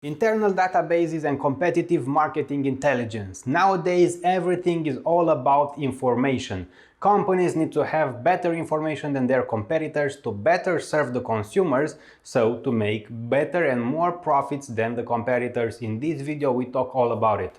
Internal databases and competitive marketing intelligence. Nowadays, everything is all about information. Companies need to have better information than their competitors to better serve the consumers, so to make better and more profits than the competitors. In this video, we talk all about it.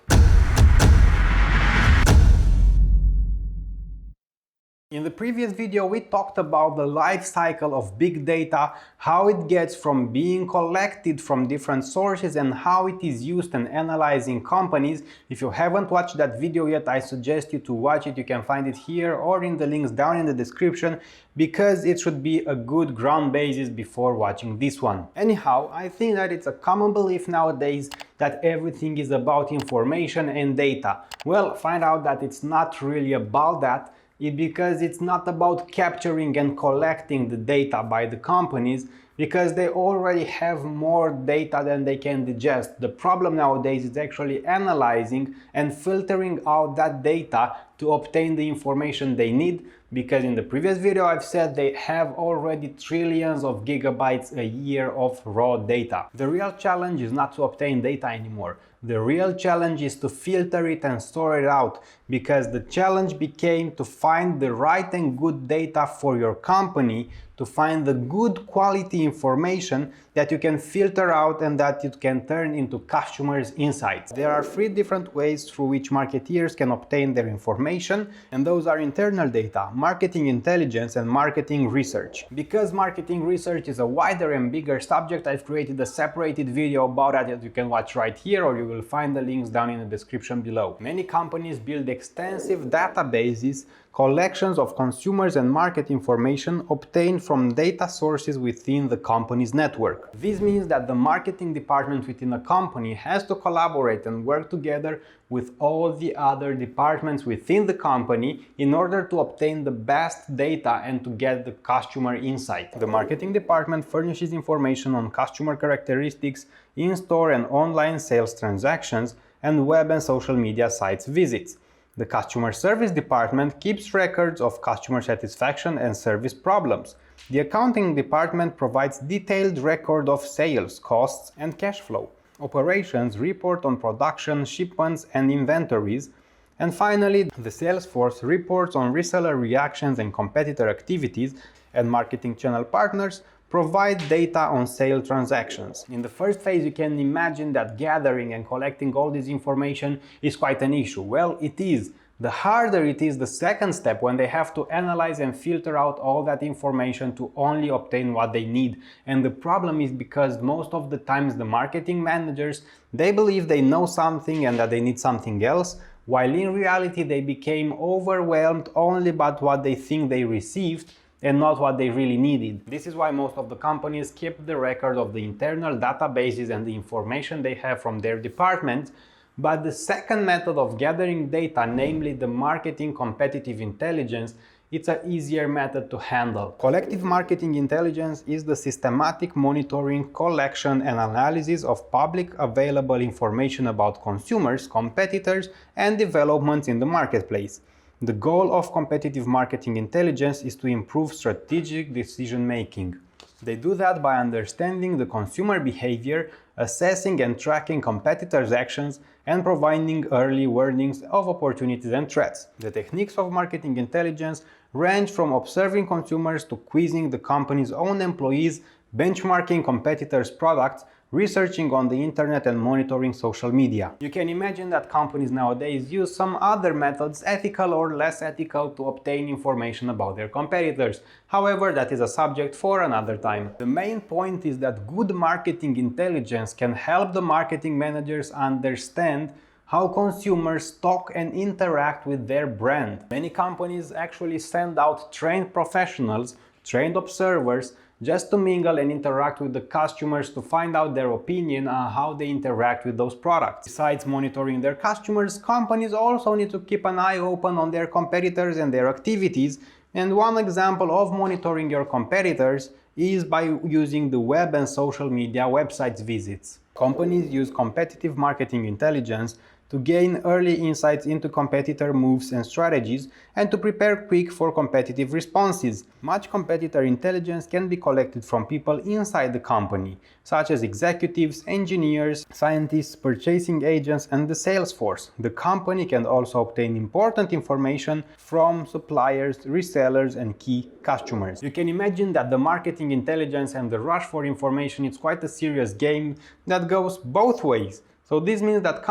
In the previous video, we talked about the life cycle of big data, how it gets from being collected from different sources and how it is used and analyzed in companies. If you haven't watched that video yet, I suggest you to watch it. You can find it here or in the links down in the description, because it should be a good ground basis before watching this one. Anyhow, I think that it's a common belief nowadays that everything is about information and data. Well, find out that it's not really about that. Because it's not about capturing and collecting the data by the companies, because they already have more data than they can digest. The problem nowadays is actually analyzing and filtering out that data to obtain the information they need, because in the previous video I've said they have already trillions of gigabytes a year of raw data. The real challenge is not to obtain data anymore. The real challenge is to filter it and store it out, because the challenge became to find the right and good data for your company, to find the good quality information that you can filter out and that you can turn into customers' insights. There are three different ways through which marketeers can obtain their information, and those are internal data, marketing intelligence, and marketing research. Because marketing research is a wider and bigger subject, I've created a separated video about it that you can watch right here, or you will find the links down in the description below. Many companies build extensive databases, collections of consumers and market information obtained from data sources within the company's network. This means that the marketing department within a company has to collaborate and work together with all the other departments within the company in order to obtain the best data and to get the customer insight. The marketing department furnishes information on customer characteristics, in-store and online sales transactions, and web and social media sites visits. The customer service department keeps records of customer satisfaction and service problems. The accounting department provides detailed record of sales, costs, and cash flow. Operations report on production, shipments, and inventories. And finally, the sales force reports on reseller reactions and competitor activities, and marketing channel partners provide data on sale transactions. In the first phase, you can imagine that gathering and collecting all this information is quite an issue. Well, it is. The harder it is the second step, when they have to analyze and filter out all that information to only obtain what they need. And the problem is because most of the times the marketing managers, they believe they know something and that they need something else, while in reality they became overwhelmed only by what they think they received and not what they really needed. This is why most of the companies keep the record of the internal databases and the information they have from their departments. But the second method of gathering data, namely the marketing competitive intelligence, it's an easier method to handle. Collective marketing intelligence is the systematic monitoring, collection, and analysis of public available information about consumers, competitors, and developments in the marketplace. The goal of competitive marketing intelligence is to improve strategic decision making. They do that by understanding the consumer behavior, assessing and tracking competitors' actions, and providing early warnings of opportunities and threats. The techniques of marketing intelligence range from observing consumers to quizzing the company's own employees, benchmarking competitors' products, researching on the internet, and monitoring social media. You can imagine that companies nowadays use some other methods, ethical or less ethical, to obtain information about their competitors. However, that is a subject for another time. The main point is that good marketing intelligence can help the marketing managers understand how consumers talk and interact with their brand. Many companies actually send out trained professionals, trained observers, just to mingle and interact with the customers to find out their opinion on how they interact with those products. Besides monitoring their customers, companies also need to keep an eye open on their competitors and their activities. And one example of monitoring your competitors is by using the web and social media websites visits. Companies use competitive marketing intelligence to gain early insights into competitor moves and strategies, and to prepare quick for competitive responses. Much competitor intelligence can be collected from people inside the company, such as executives, engineers, scientists, purchasing agents, and the sales force. The company can also obtain important information from suppliers, resellers, and key customers. You can imagine that the marketing intelligence and the rush for information is quite a serious game that goes both ways. So this means that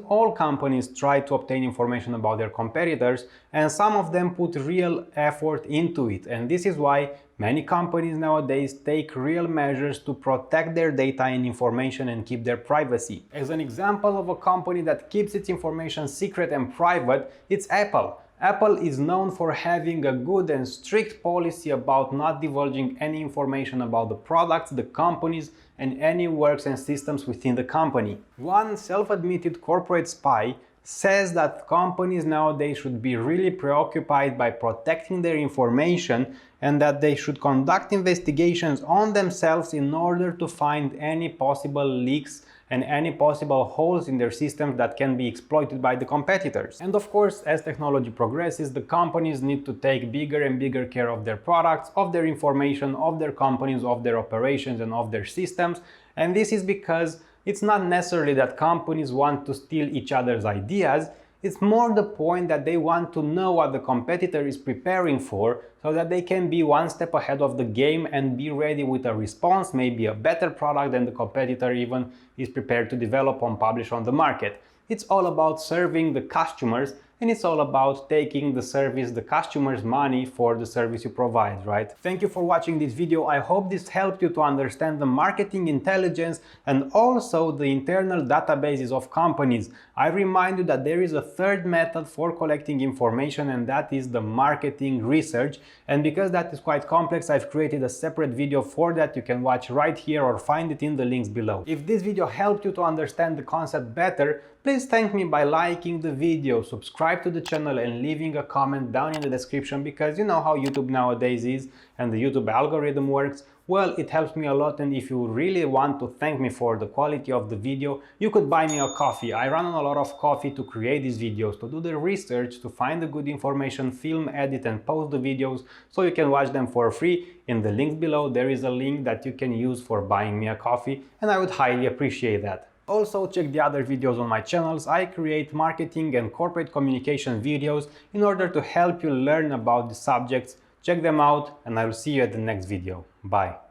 all companies try to obtain information about their competitors, and some of them put real effort into it. And this is why many companies nowadays take real measures to protect their data and information and keep their privacy. As an example of a company that keeps its information secret and private, it's Apple. Apple is known for having a good and strict policy about not divulging any information about the products, the companies, and any works and systems within the company. One self-admitted corporate spy says that companies nowadays should be really preoccupied by protecting their information and that they should conduct investigations on themselves in order to find any possible leaks and any possible holes in their systems that can be exploited by the competitors. And of course, as technology progresses, the companies need to take bigger and bigger care of their products, of their information, of their companies, of their operations, and of their systems. And this is because it's not necessarily that companies want to steal each other's ideas. It's more the point that they want to know what the competitor is preparing for so that they can be one step ahead of the game and be ready with a response, maybe a better product than the competitor even is prepared to develop and publish on the market. It's all about serving the customers, and it's all about taking the customer's money for the service you provide, right? Thank you for watching this video. I hope this helped you to understand the marketing intelligence and also the internal databases of companies. I remind you that there is a third method for collecting information, and that is the marketing research. And because that is quite complex, I've created a separate video for that. You can watch right here or find it in the links below. If this video helped you to understand the concept better, please thank me by liking the video, subscribe to the channel, and leaving a comment down in the description, because you know how YouTube nowadays is and the YouTube algorithm works. Well, it helps me a lot, and if you really want to thank me for the quality of the video, you could buy me a coffee. I run on a lot of coffee to create these videos, to do the research, to find the good information, film, edit, and post the videos so you can watch them for free. In the links below, there is a link that you can use for buying me a coffee, and I would highly appreciate that. Also, check the other videos on my channels. I create marketing and corporate communication videos in order to help you learn about the subjects. Check them out, and I will see you at the next video. Bye.